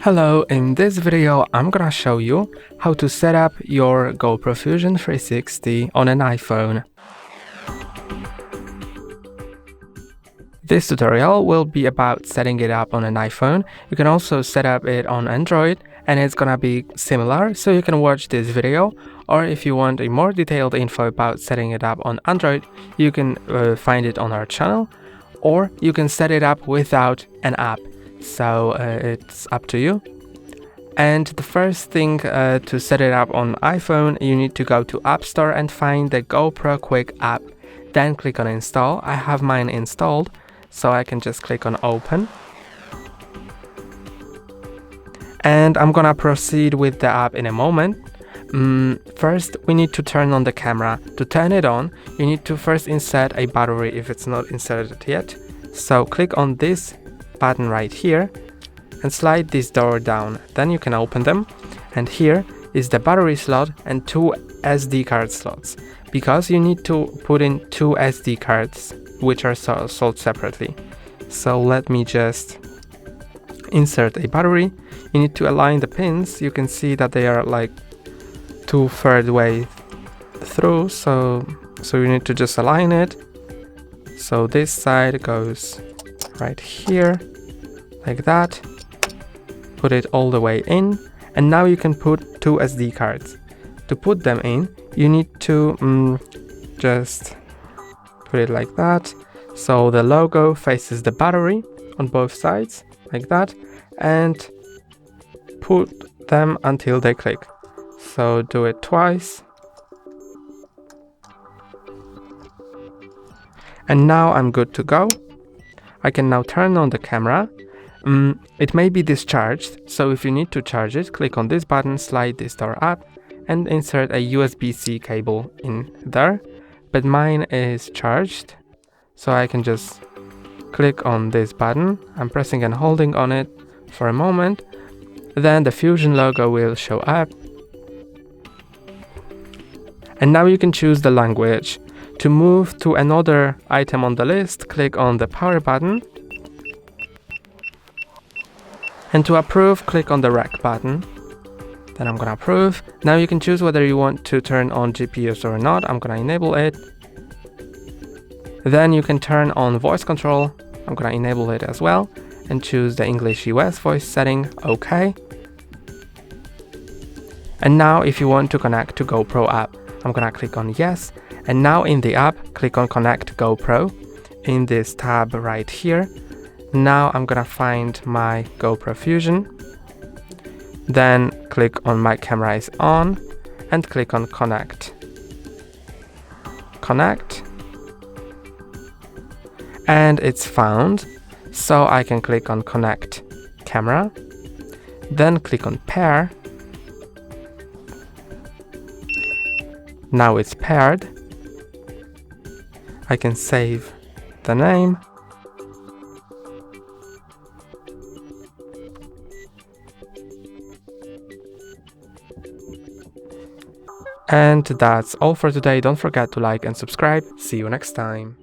Hello, in this video I'm gonna show you how to set up your GoPro Fusion 360 on an iPhone. This tutorial will be about setting it up on an iPhone. You can also set up it on Android and it's gonna be similar, so you can watch this video, or if you want a more detailed info about setting it up on Android, you can find it on our channel, or you can set it up without an app. So it's up to you. And the first thing to set it up on iPhone, you need to go to App Store and find the GoPro Quick app. Then click on install. I have mine installed, so I can just click on open. And I'm gonna proceed with the app in a moment. First, we need to turn on the camera. To turn it on, you need to first insert a battery if it's not inserted yet. So click on this button right here and slide this door down. Then you can open them, and here is the battery slot and two SD card slots, because you need to put in two SD cards which are sold separately. So let me just insert a battery. You need to align the pins. You can see that they are like 2/3 way through, so you need to just align it. So this side goes right here like that. Put it all the way in, and now you can put two SD cards. To put them in, you need to just put it like that, so the logo faces the battery on both sides like that, and put them until they click. So do it twice, and now I'm good to go. I can now turn on the camera. It may be discharged, so if you need to charge it, click on this button, slide this door up, and insert a USB-C cable in there. But mine is charged, so I can just click on this button. I'm pressing and holding on it for a moment. Then the Fusion logo will show up. And now you can choose the language. To move to another item on the list, click on the power button. And to approve, click on the rec button. Then I'm gonna approve. Now you can choose whether you want to turn on GPS or not. I'm gonna enable it. Then you can turn on voice control. I'm gonna enable it as well. And choose the English US voice setting, OK. And now if you want to connect to GoPro app, I'm gonna click on yes. And now in the app, click on Connect GoPro in this tab right here. Now I'm gonna find my GoPro Fusion. Then click on My Camera is On and click on Connect. Connect. And it's found. So I can click on Connect Camera. Then click on Pair. Now it's paired. I can save the name. And that's all for today. Don't forget to like and subscribe. See you next time.